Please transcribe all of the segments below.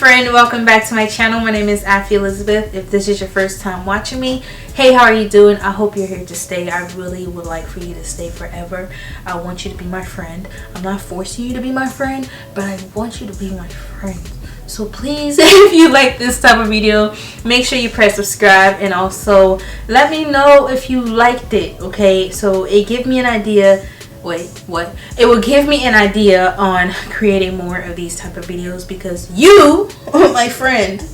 friend, welcome back to my channel. My name is Afi Elizabeth. If this is your first time watching me, hey, how are you doing? I hope you're here to stay. I really would like for you to stay forever. I want you to be my friend. I'm not forcing you to be my friend, but I want you to be my friend. So please, if you like this type of video, make sure you press subscribe and also let me know if you liked it, okay? So it give me an idea. Wait, what? It will give me an idea on creating more of these type of videos because you, my friend,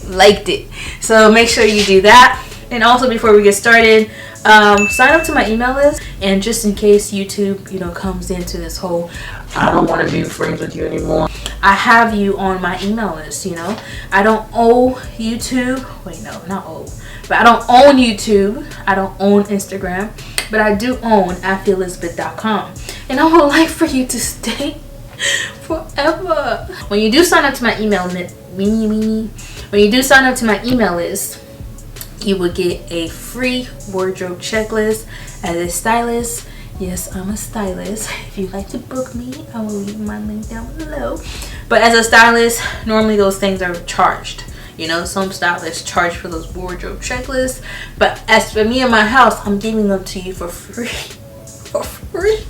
liked it. So make sure you do that. And also, before we get started, sign up to my email list. And just in case YouTube, comes into this whole I don't want to be friends with you anymore, I have you on my email list. I don't owe YouTube. Wait, no, not owe. But I don't own YouTube. I don't own Instagram. But I do own AfiElizabeth.com. And I would like for you to stay forever. When you do sign up to my email list, you will get a free wardrobe checklist. As a stylist, yes, I'm a stylist. If you'd like to book me, I will leave my link down below. But as a stylist, normally those things are charged. Some stylists charge for those wardrobe checklists. But as for me and my house, I'm giving them to you for free. For free.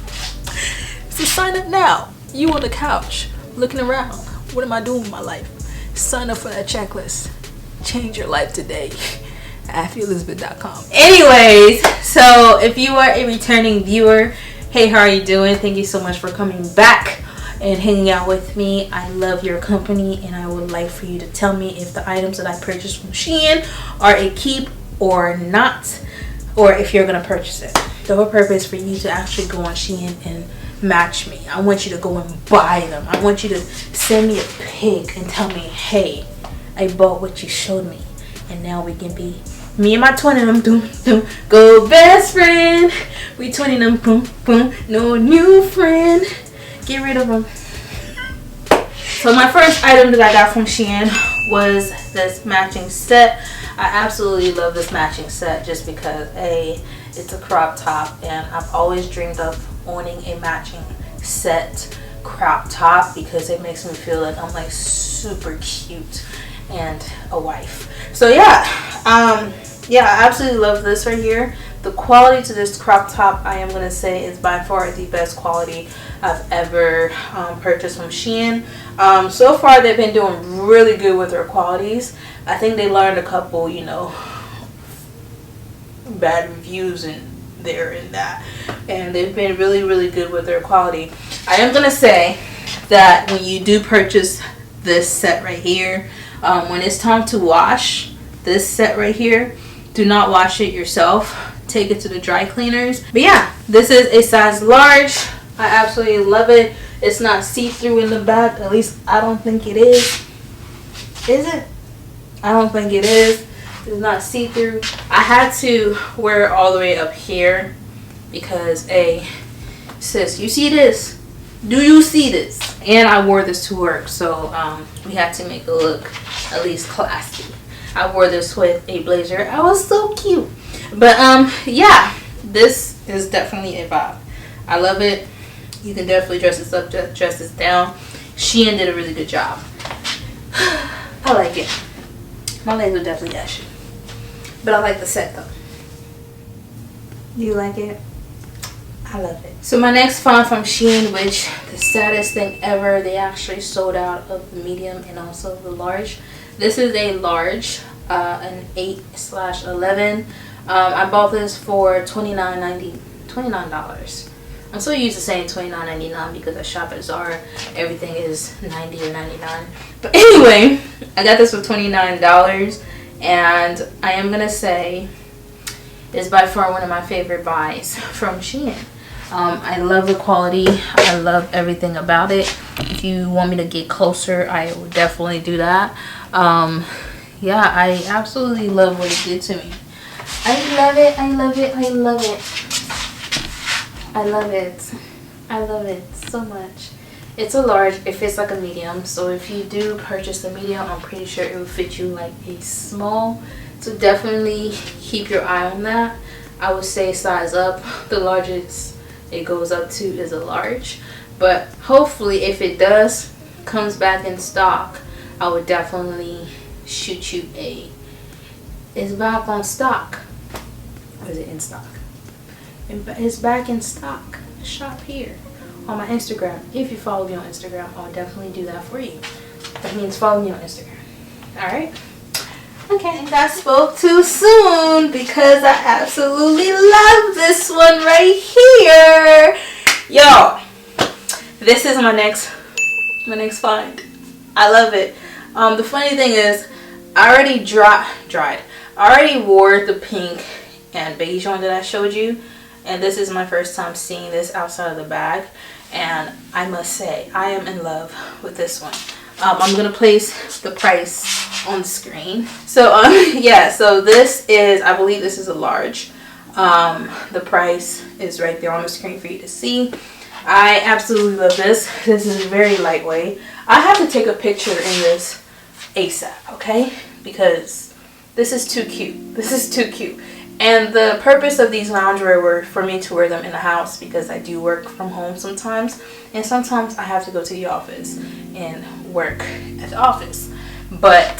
So sign up now. You on the couch, looking around. What am I doing with my life? Sign up for that checklist. Change your life today. AfiElizabeth.com. Anyways, so if you are a returning viewer, hey, how are you doing? Thank you so much for coming back and hanging out with me. I love your company, and I would like for you to tell me if the items that I purchased from Shein are a keep or not, or if you're gonna purchase it. The whole purpose for you to actually go on Shein and match me. I want you to go and buy them. I want you to send me a pic and tell me, hey, I bought what you showed me, and now we can be me and my twin them go best friend. We twinning them boom boom, no new friend. Get rid of them. So my first item that I got from Shein was this matching set. I absolutely love this matching set just because it's a crop top, and I've always dreamed of owning a matching set crop top because it makes me feel like I'm like super cute and a wife. So yeah, I absolutely love this right here. The quality to this crop top, I am going to say, is by far the best quality I've ever purchased from Shein. So far, they've been doing really good with their qualities. I think they learned a couple, bad reviews in there and that. And they've been really, really good with their quality. I am going to say that when you do purchase this set right here, when it's time to wash this set right here, do not wash it yourself. Take it to the dry cleaners. But yeah, this is a size large. I absolutely love it. It's not see-through in the back. At least I don't think it is. Is it? I don't think it is. It's not see-through. I had to wear it all the way up here because sis, you see this? Do you see this? And I wore this to work, so we had to make it look at least classy. I wore this with a blazer. I was so cute. But yeah, this is definitely a vibe. I love it. You can definitely dress this up, dress this down. Shein did a really good job. I like it. My legs are definitely ashy, but I like the set though. Do you like it? I love it. So my next find from Shein, which the saddest thing ever, they actually sold out of the medium and also the large. This is a large, an 8/11. I bought this for $29. I'm so used to saying $29.99 because I shop at Zara. Everything is $90 or $99. But anyway, I got this for $29, and I am gonna say it's by far one of my favorite buys from Shein. I love the quality. I love everything about it. If you want me to get closer, I will definitely do that. Yeah, I absolutely love what it did to me. I love it. I love it. I love it. I love it. I love it so much. It's a large. It fits like a medium. So if you do purchase a medium, I'm pretty sure it will fit you like a small. So definitely keep your eye on that. I would say size up. The largest it goes up to is a large. But hopefully if it does comes back in stock, I would definitely shoot you a, it's back on stock. Or is it in stock? It's back in stock. Shop here on my Instagram. If you follow me on Instagram, I'll definitely do that for you. That means follow me on Instagram. Alright? Okay. I think I spoke too soon because I absolutely love this one right here. Yo, this is my next find. I love it. The funny thing is, I already dried. I already wore the pink and beige one that I showed you, and this is my first time seeing this outside of the bag, and I must say I am in love with this one. I'm gonna place the price on the screen. So yeah, so this is, I believe this is a large. The price is right there on the screen for you to see. I absolutely love this. This is very lightweight. I have to take a picture in this ASAP, okay? Because this is too cute. This is too cute. And the purpose of these loungewear were for me to wear them in the house because I do work from home sometimes. And sometimes I have to go to the office and work at the office. But,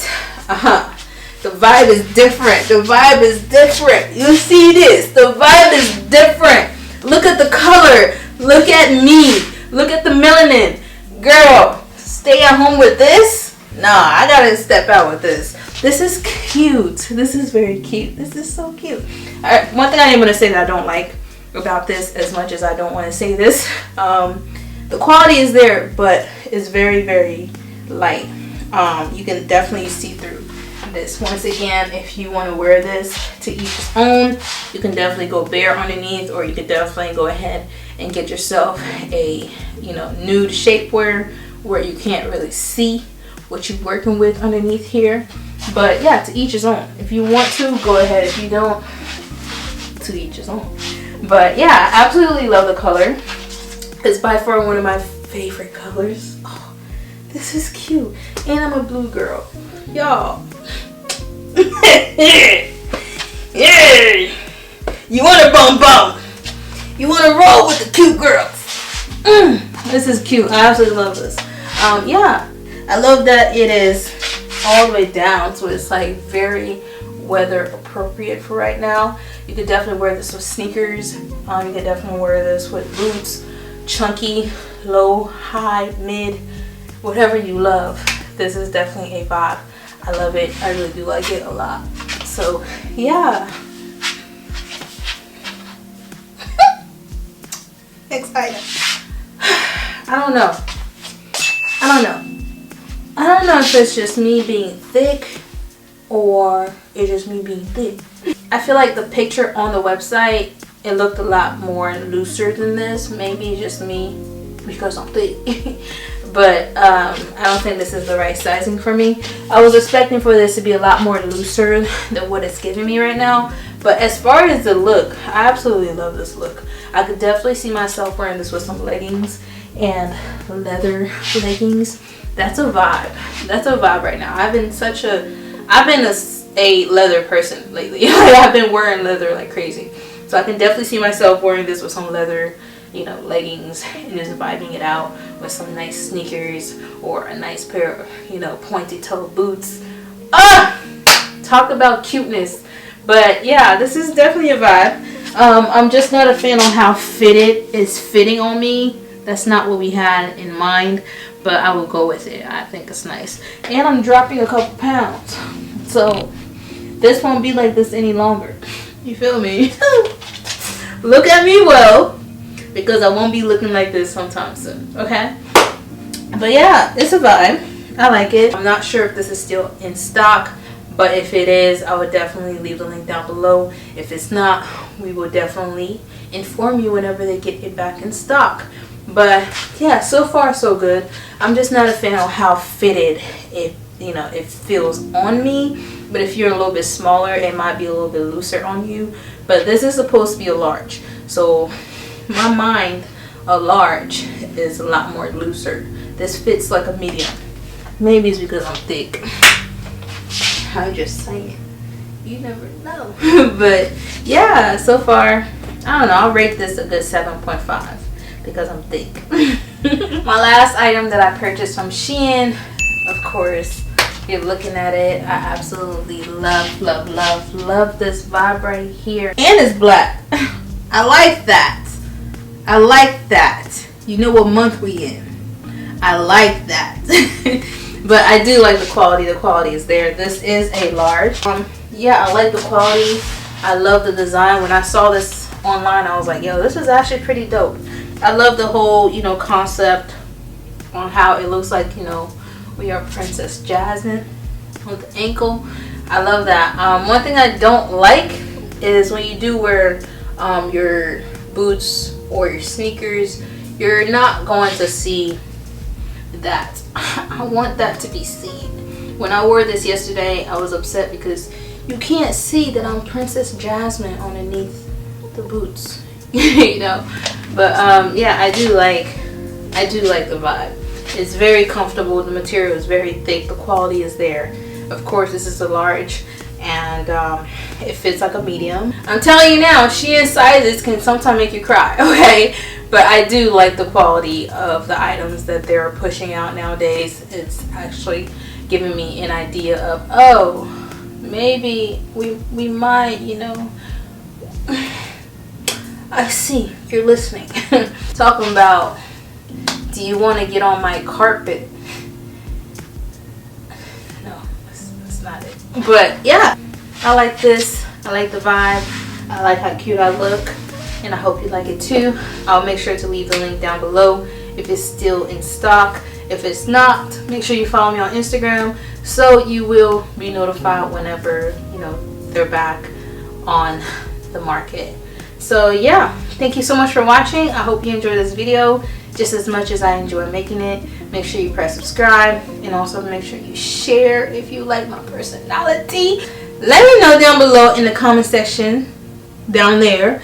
the vibe is different. The vibe is different. You see this? The vibe is different. Look at the color. Look at me. Look at the melanin. Girl, stay at home with this? Nah, I gotta step out with this. This is cute. This is very cute. This is so cute. Alright, one thing I am gonna say that I don't like about this, as much as I don't want to say this, the quality is there, but it's very, very light. You can definitely see through this. Once again, if you want to wear this to each his own, you can definitely go bare underneath, or you could definitely go ahead and get yourself a, you know, nude shapewear where you can't really see what you're working with underneath here. But yeah, to each his own. If you want to, go ahead. If you don't, to each his own. But yeah, I absolutely love the color. It's by far one of my favorite colors. Oh, this is cute. And I'm a blue girl, y'all. Yeah. You want to bum? You want to roll with the cute girls? This is cute. I absolutely love this. Yeah, I love that it is all the way down, so it's like very weather appropriate for right now. You could definitely wear this with sneakers. You could definitely wear this with boots, chunky, low, high, mid, whatever you love. This is definitely a vibe. I love it. I really do like it a lot. So yeah. Next item. I don't know if it's just me being thick or it's just me being thick. I feel like the picture on the website, it looked a lot more looser than this. Maybe it's just me because I'm thick. But I don't think this is the right sizing for me. I was expecting for this to be a lot more looser than what it's giving me right now. But as far as the look, I absolutely love this look. I could definitely see myself wearing this with some leggings and leather leggings. That's a vibe. That's a vibe right now. I've been a leather person lately. I've been wearing leather like crazy. So I can definitely see myself wearing this with some leather, you know, leggings, and just vibing it out with some nice sneakers or a nice pair of, you know, pointy toe boots. Talk about cuteness. But yeah, this is definitely a vibe. I'm just not a fan on how fitted it's fitting on me. That's not what we had in mind, but I will go with it. I think it's nice. And I'm dropping a couple pounds, so this won't be like this any longer. You feel me? Look at me well, because I won't be looking like this sometime soon, okay? But yeah, it's a vibe. I like it. I'm not sure if this is still in stock, but if it is, I would definitely leave the link down below. If it's not, we will definitely inform you whenever they get it back in stock. But yeah, so far so good. I'm just not a fan of how fitted it, you know, it feels on me. But if you're a little bit smaller, it might be a little bit looser on you. But this is supposed to be a large, so my mind, a large is a lot more looser. This fits like a medium. Maybe it's because I'm thick. I'm just saying, you never know. But yeah, so far, I don't know, I'll rate this a good 7.5 because I'm thick. My last item that I purchased from Shein, of course, you're looking at it. I absolutely love, love, love, love this vibe right here. And it's black. I like that. I like that. You know what month we in. I like that. But I do like the quality. The quality is there. This is a large. Yeah, I like the quality. I love the design. When I saw this online, I was like, yo, this is actually pretty dope. I love the whole, you know, concept on how it looks like, you know, we are Princess Jasmine with the ankle. I love that. One thing I don't like is when you do wear your boots or your sneakers, you're not going to see that. I want that to be seen. When I wore this yesterday, I was upset because you can't see that I'm Princess Jasmine underneath the boots. You know, but yeah, I do like the vibe. It's very comfortable. The material is very thick. The quality is there. Of course, this is a large, and it fits like a medium. I'm telling you now, Shein sizes can sometimes make you cry. Okay, but I do like the quality of the items that they're pushing out nowadays. It's actually giving me an idea of, oh, maybe we might, you know. I see you're listening. Talking about, do you want to get on my carpet? No, that's not it. But yeah, I like this. I like the vibe. I like how cute I look, and I hope you like it too. I'll make sure to leave the link down below if it's still in stock. If it's not, make sure you follow me on Instagram so you will be notified whenever, you know, they're back on the market. So yeah, thank you so much for watching. I hope you enjoyed this video just as much as I enjoy making it. Make sure you press subscribe, and also make sure you share if you like my personality. Let me know down below in the comment section down there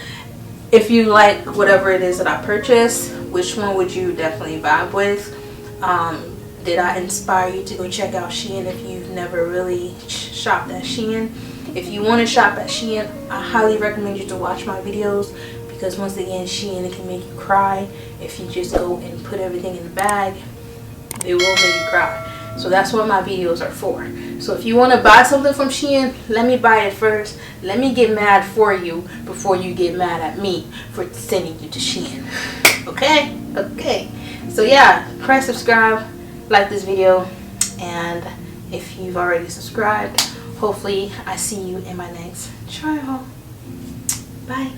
if you like whatever it is that I purchased. Which one would you definitely vibe with? Did I inspire you to go check out Shein if you've never really shopped at Shein? If you want to shop at Shein, I highly recommend you to watch my videos, because once again, Shein can make you cry. If you just go and put everything in the bag, it will make you cry. So that's what my videos are for. So if you want to buy something from Shein, let me buy it first. Let me get mad for you before you get mad at me for sending you to Shein. Okay? Okay. So yeah, press subscribe, like this video, and if you've already subscribed, hopefully I see you in my next try haul. Bye.